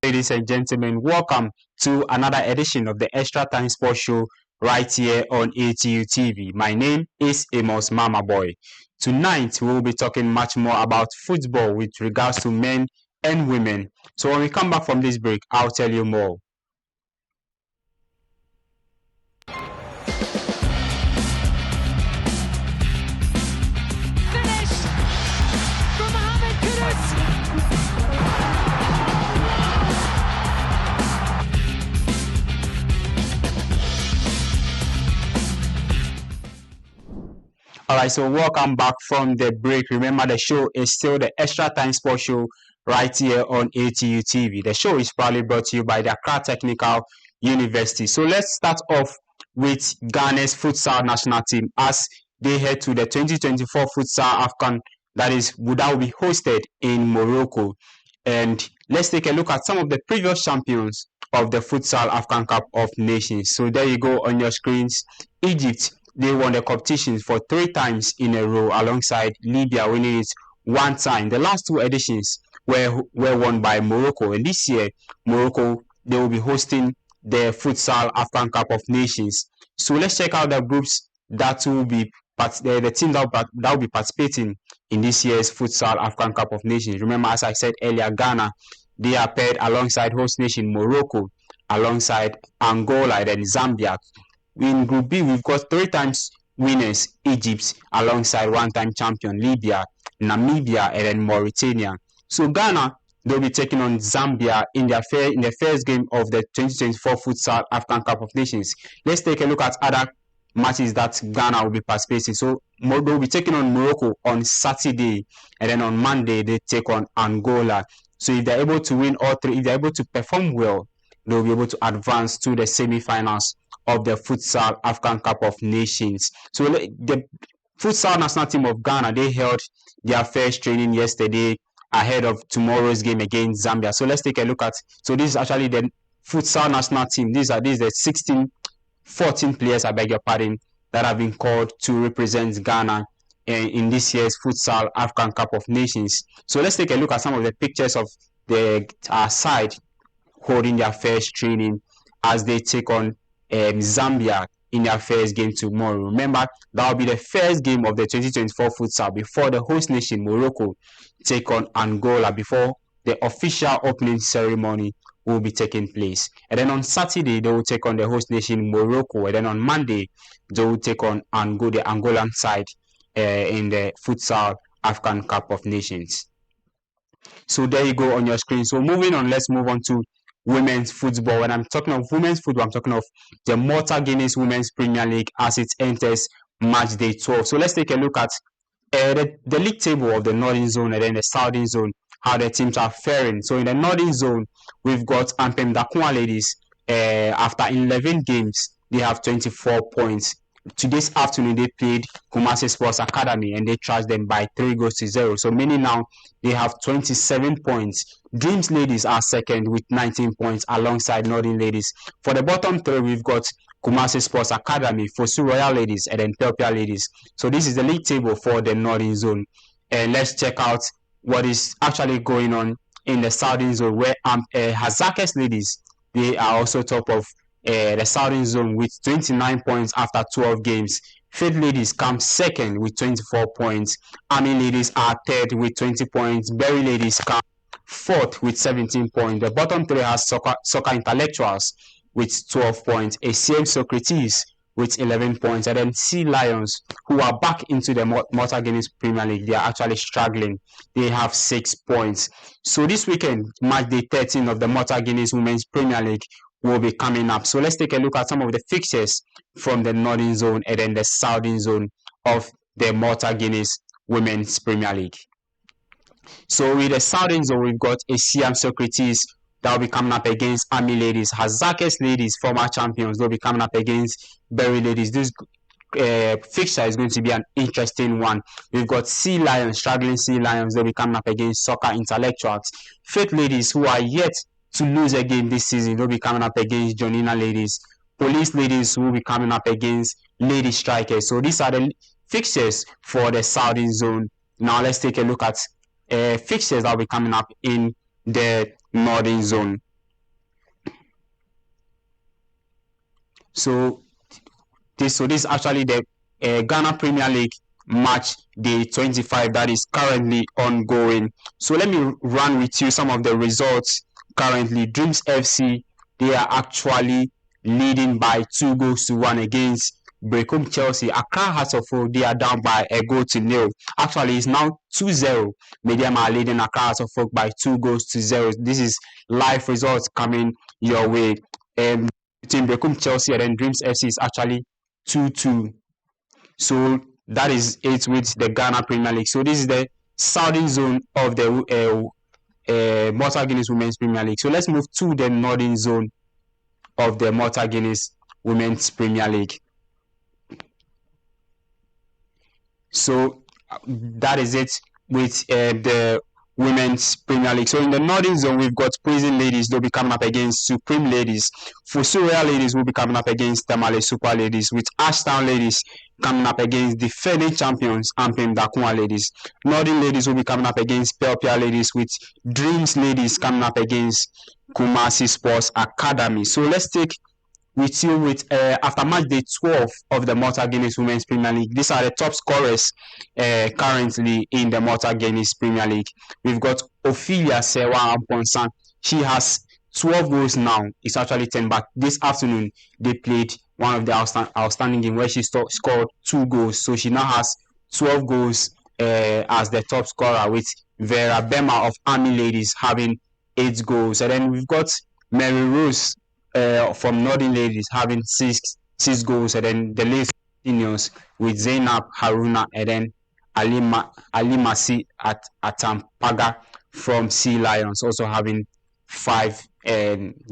ladies and gentlemen. Welcome to another edition of the Extra Time Sports Show right here on ATU TV. My name is Amos Mama Boy. Tonight, we will be talking much more about football with regards to men and women. So when we come back from this break, I'll tell you more. Alright, so welcome back from the break. Remember, the show is still the Extra Time Sports Show right here on ATU TV. The show is proudly brought to you by the Accra Technical University. So let's start off with Ghana's futsal national team as they head to the 2024 futsal Afcon that will be hosted in Morocco. And let's take a look at some of the previous champions of the futsal Afcon Cup of Nations. So there you go on your screens. Egypt, they won the competition for 3 times in a row alongside Libya winning it 1 time. The last 2 editions were won by Morocco. And this year, Morocco, they will be hosting the futsal Afcon Cup of Nations. So let's check out the groups that will be the team that will be participating in this year's futsal Afcon Cup of Nations. Remember, as I said earlier, Ghana, they are paired alongside host nation Morocco, alongside Angola, and then Zambia. In Group B, we've got 3 times winners, Egypt, alongside 1-time champion Libya, Namibia, and then Mauritania. So Ghana, they'll be taking on Zambia in the first game of the 2024 Futsal Afcon Cup of Nations. Let's take a look at other matches that Ghana will be participating. So they'll be taking on Morocco on Saturday, and then on Monday they take on Angola. So if they're able to win all 3, if they're able to perform well, they'll be able to advance to the semi-finals of the Futsal Afcon Cup of Nations. So the Futsal national team of Ghana, they held their first training yesterday ahead of tomorrow's game against Zambia. So let's take a look at, so this is actually the Futsal national team. These are the 14 players, I beg your pardon, that have been called to represent Ghana in this year's Futsal Afcon Cup of Nations. So let's take a look at some of the pictures of the side holding their first training as they take on Zambia in their first game tomorrow. Remember, that will be the first game of the 2024 futsal before the host nation Morocco take on Angola, before the official opening ceremony will be taking place. And then on Saturday, they will take on the host nation Morocco. And then on Monday, they will take on the Angolan side in the futsal Afcon Cup of Nations. So there you go on your screen. So moving on, let's move on to women's football. When I'm talking of women's football, I'm talking of the Malta Guinness Women's Premier League as it enters match day 12. So let's take a look at the league table of the Northern Zone and then the Southern Zone, how the teams are faring. So in the Northern Zone, we've got Ampem Dakwa ladies. After 11 games, they have 24 points. Today's afternoon, they played Kumasi Sports Academy and they trashed them by 3-0. So meaning now they have 27 points. Dreams ladies are second with 19 points alongside Northern ladies. For the bottom 3, we've got Kumasi Sports Academy, Fosu Royal ladies, and then Pelpia ladies. So this is the league table for the Northern Zone. And let's check out what is actually going on in the Southern Zone, where Hazakes ladies, they are also top of the Southern Zone with 29 points after 12 games. Faith ladies come second with 24 points. Army ladies are third with 20 points. Berry ladies come fourth with 17 points. The bottom 3 has Soccer Intellectuals with 12 points. ACM Socrates with 11 points. And then Sea Lions, who are back into the Malta Guinness Premier League, they are actually struggling. They have 6 points. So this weekend, match day 13 of the Malta Guinness Women's Premier League will be coming up. So let's take a look at some of the fixtures from the Northern Zone and then the Southern Zone of the Malta Guinness Women's Premier League. So with the Southern Zone, we've got ACM Socrates that will be coming up against Army ladies. Hazakes ladies, former champions, they'll be coming up against Berry ladies. This fixture is going to be an interesting one. We've got Sea Lions, struggling Sea Lions, they'll be coming up against Soccer Intellectuals. Faith ladies, who are yet to lose a game this season, they'll be coming up against Jonina ladies. Police ladies will be coming up against Lady Strikers. So these are the fixtures for the Southern Zone. Now let's take a look at fixtures that will be coming up in the Northern Zone. So this is actually the Ghana Premier League match day 25 that is currently ongoing. So let me run with you some of the results currently. Dreams FC, they are actually leading by 2 goals to 1 against Brecum Chelsea. Accra Hearts of Oak, they are down by a goal to nil. Actually, it's now 2-0. Medium are leading Accra Hearts of Oak by 2 goals to 0. This is live results coming your way. Between Brecum Chelsea and then Dreams FC is actually 2-2. So that is it with the Ghana Premier League. So this is the southern zone of the Malta Guinness Women's Premier League. So let's move to the northern zone of the Malta Guinness Women's Premier League. So that is it with the Women's Premier League. So in the Northern Zone, we've got Prison Ladies. They'll be coming up against Supreme Ladies. Futsal Ladies will be coming up against Tamale Super Ladies. With Ashtown Ladies coming up against defending champions Ampem Dakwa Ladies. Northern Ladies will be coming up against Pelpia Ladies. With Dreams Ladies coming up against Kumasi Sports Academy. So let's take with you with after match day 12 of the Malta Guinness Women's Premier League. These are the top scorers currently in the Malta Guinness Premier League. We've got Ophelia Sewa Amponsan. She has 12 goals now. It's actually 10, but this afternoon they played one of the outstanding games where she scored 2 goals. So she now has 12 goals as the top scorer, with Vera Bema of Army Ladies having 8 goals. And then we've got Mary Rose from Northern Ladies having six goals, and then the list continues with Zainab Haruna and then Alimasi at Atampaga from Sea Lions also having 5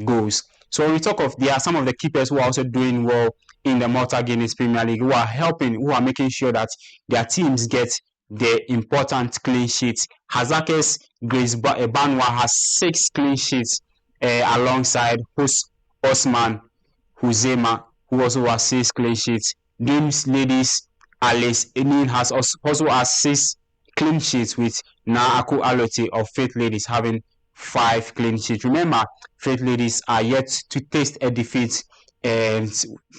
goals. So when we talk of, there are some of the keepers who are also doing well in the Malta Guinness Premier League, who are helping, who are making sure that their teams get the important clean sheets. Hazakes Grace Banwa has 6 clean sheets alongside Osman Huzema, who also has 6 clean sheets. Dreams Ladies Alice Enin has also has 6 clean sheets, with Naaku Alote of Faith Ladies having 5 clean sheets. Remember, Faith Ladies are yet to taste a defeat in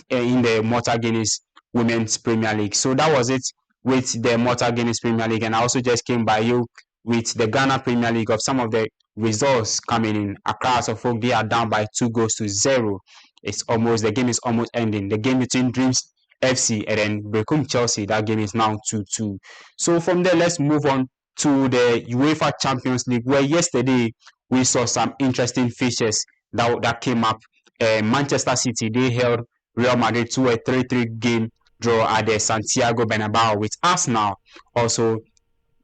the Malta Guinness Women's Premier League. So that was it with the Malta Guinness Premier League, and I also just came by you with the Ghana Premier League of some of the results coming in. Accra Suffolk, they are down by 2 goals to 0. The game is almost ending. The game between Dreams FC and then Brecum Chelsea, that game is now 2-2. So from there, let's move on to the UEFA Champions League, where yesterday we saw some interesting features that came up. Manchester City, they held Real Madrid to a 3-3 game draw at the Santiago Bernabeu, with Arsenal also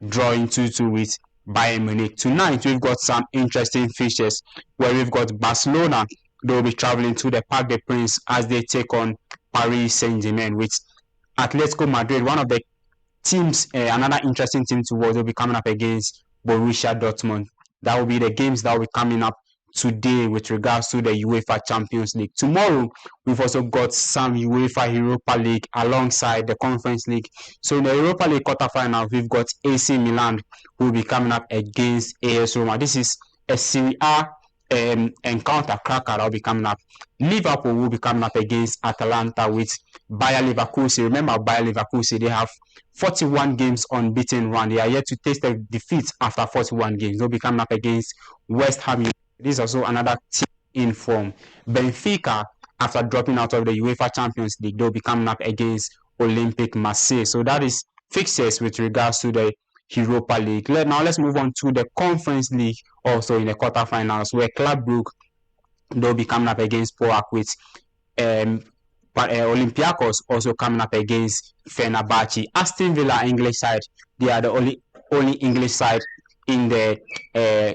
drawing 2-2 with Bayern Munich. Tonight, we've got some interesting features where we've got Barcelona. They'll be traveling to the Parc des Princes as they take on Paris Saint-Germain, with Atletico Madrid, one of the teams, another interesting team to watch. They'll be coming up against Borussia Dortmund. That will be the games that will be coming up today with regards to the UEFA Champions League. Tomorrow, we've also got some UEFA Europa League alongside the Conference League. So in the Europa League quarterfinal, we've got AC Milan who will be coming up against AS Roma. This is a Serie A encounter cracker that will be coming up. Liverpool will be coming up against Atalanta, with Bayer Leverkusen. Remember, Bayer Leverkusen, they have 41 games unbeaten run. They are yet to taste a defeat after 41 games. They'll be coming up against West Ham. This is also another team in form. Benfica, after dropping out of the UEFA Champions League, they'll be coming up against Olympique Marseille. So that is fixtures with regards to the Europa League. Now let's move on to the Conference League, also in the quarterfinals, where Club Brugge, they'll be coming up against Poak, with Olympiacos also coming up against Fenerbahce. Aston Villa, English side, they are the only English side in the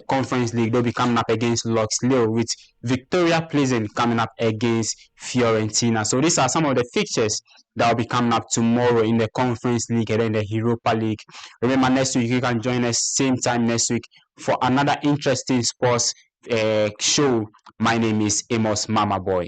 Conference League. They'll be coming up against Luxleo, with Victoria Pleasant coming up against Fiorentina. So these are some of the fixtures that will be coming up tomorrow in the Conference League and then the Europa League. Remember, next week you can join us same time next week for another interesting sports show. My name is Amos Mama Boy.